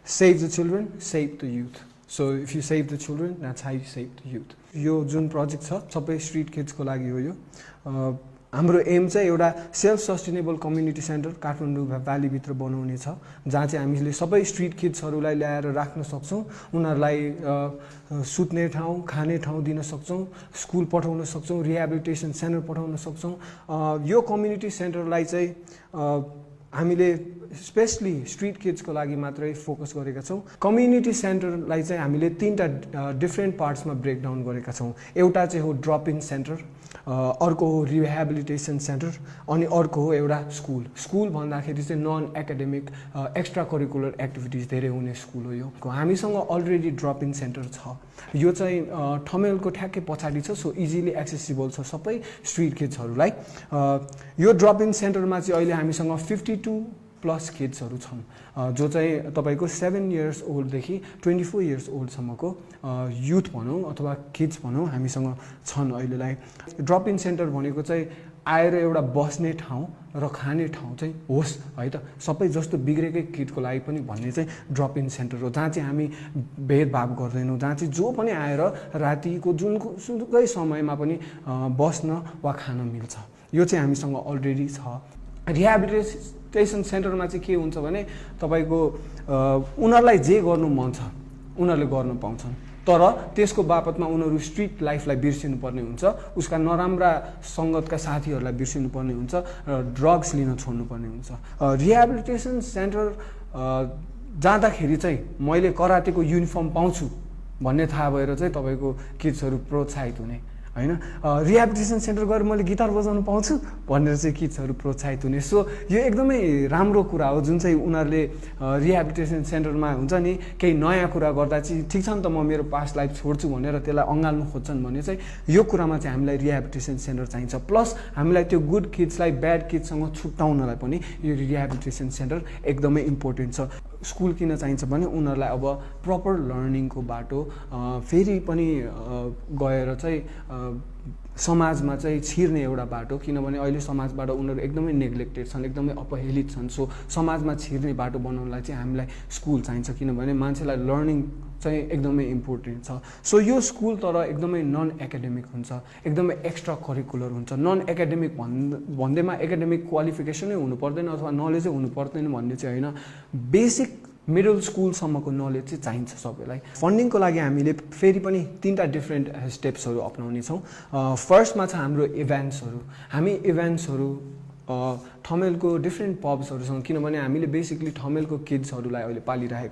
Save the children, save the youth. So if you save the children, that's how you save the youth. यो जुन project छ सबै street किड्सको लागि हो यो हाम्रो एम चाहिँ एउटा self sustainable community center Kathmandu भ्यालीभित्र बनाउने छ जहाँ चाहिँ हामीले सबै स्ट्रीट किड्सहरूलाई ल्याएर राख्न सक्छौँ उनीहरूलाई सुत्ने ठाउँ खाने ठाउँ दिन सक्छौँ स्कुल पठाउन सक्छौँ रिहेबिलिटेसन सेन्टर पठाउन सक्छौँ यो कम्युनिटी सेन्टरलाई चाहिँ हामीले स्पेशली स्ट्रीट किड्सको लागि मात्रै फोकस गरेका छौँ कम्युनिटी सेन्टरलाई चाहिँ हामीले तीनटा डिफ्रेन्ट पार्ट्समा ब्रेकडाउन गरेका छौँ एउटा चाहिँ हो ड्रप इन सेन्टर अर्को हो रिहेबिलिटेसन सेन्टर अनि अर्को हो एउटा स्कुल भन्दाखेरि चाहिँ non academic extra curricular activities धेरै हुने स्कुल हो यो हामीसँग अलरेडी ड्रप इन सेन्टर छ यो चाहिँ ठमेलको ठ्याक्कै पछाडि छ सो इजिली एक्सेसिबल छ सबै स्ट्रीट किड्सहरूलाई यो ड्रप इन सेन्टरमा चाहिँ अहिले हामीसँग 52+ किड्सहरू छन् जो चाहिँ तपाईको 7 इयर्स ओल्डदेखि 24 इयर्स ओल्डसम्मको युथ भनौँ अथवा किड्स भनौँ हामीसँग छन् अहिलेलाई ड्रप इन सेन्टर भनेको चाहिँ आएर एउटा बस्ने ठाउँ र खाने ठाउँ चाहिँ होस् है त सबै जस्तो बिग्रेकै किडको लागि पनि भन्ने चाहिँ ड्रप इन सेन्टर हो जहाँ चाहिँ हामी भेदभाव गर्दैनौँ जहाँ चाहिँ जो पनि आएर रातिको जुनसुकै समयमा पनि बस्न वा खान मिल्छ यो चाहिँ हामीसँग अलरेडी छ रिहेबिलिटेसन सेन्टरमा चाहिँ के हुन्छ भने तपाईको उनीहरूलाई जे गर्नु मन छ उनीहरूले गर्न पाउँछन् तर त्यसको बापतमा उनीहरू स्ट्रीट लाइफलाई बिर्सिनु पर्ने हुन्छ उसका नराम्रा सङ्गतका साथीहरूलाई बिर्सिनु पर्ने हुन्छ र ड्रग्स लिन छोड्नु पर्ने हुन्छ रिहेबिलिटेसन सेन्टर जाँदाखेरि चाहिँ मैले करातेको युनिफर्म पाउँछु भन्ने थाहा भएर चाहिँ तपाईको किड्सहरू प्रोत्साहित हुने हैन रिहेबिलिटेसन सेन्टर गएर मैले गिटार बजाउन पाउँछु भनेर चाहिँ किड्सहरू प्रोत्साहित हुने सो यो एकदमै राम्रो कुरा हो जुन चाहिँ उनीहरूले रिहेबिलिटेसन सेन्टरमा हुन्छ नि केही नयाँ कुरा गर्दा चाहिँ ठिक छ नि त म मेरो पास्ट लाइफ छोड्छु भनेर त्यसलाई अँगाल्नु खोज्छन् भने चाहिँ यो कुरामा चाहिँ हामीलाई रिहेबिलिटेसन सेन्टर चाहिन्छ प्लस हामीलाई त्यो गुड किड्सलाई ब्याड किड्ससँग छुट्याउनलाई पनि यो रिहेबिलिटेसन सेन्टर एकदमै इम्पोर्टेन्ट छ स्कुल किन चाहिन्छ भने उनीहरूलाई अब प्रपर लर्निङको बाटो फेरि पनि गएर चाहिँ समाजमा चाहिँ छिर्ने एउटा बाटो किनभने अहिले समाजबाट उनीहरू एकदमै नेग्लेक्टेड छन् एकदमै अपहेलित छन् सो समाजमा छिर्ने बाटो बनाउनलाई चाहिँ हामीलाई स्कुल चाहिन्छ किनभने मान्छेलाई लर्निङ चाहिँ एकदमै इम्पोर्टेन्ट छ सो यो स्कुल तर एकदमै नन एकाडेमिक हुन्छ एकदमै एक्स्ट्रा करिकुलर हुन्छ नन एकाडेमिक भन्दैमा एकाडेमिक क्वालिफिकेसनै हुनु पर्दैन अथवा नलेजै हुनु पर्दैन भन्ने चाहिँ होइन बेसिक मिडल स्कुलसम्मको नलेज चाहिँ चाहिन्छ सबैलाई फन्डिङको लागि हामीले फेरि पनि तीनटा डिफ्रेन्ट स्टेप्सहरू अपनाउने छौँ फर्स्टमा छ हाम्रो इभेन्ट्सहरू हामी इभेन्ट्सहरू ठमेलको डिफ्रेन्ट पब्सहरूसँग किनभने हामीले बेसिकली ठमेलको किड्सहरूलाई अहिले पालिरहेको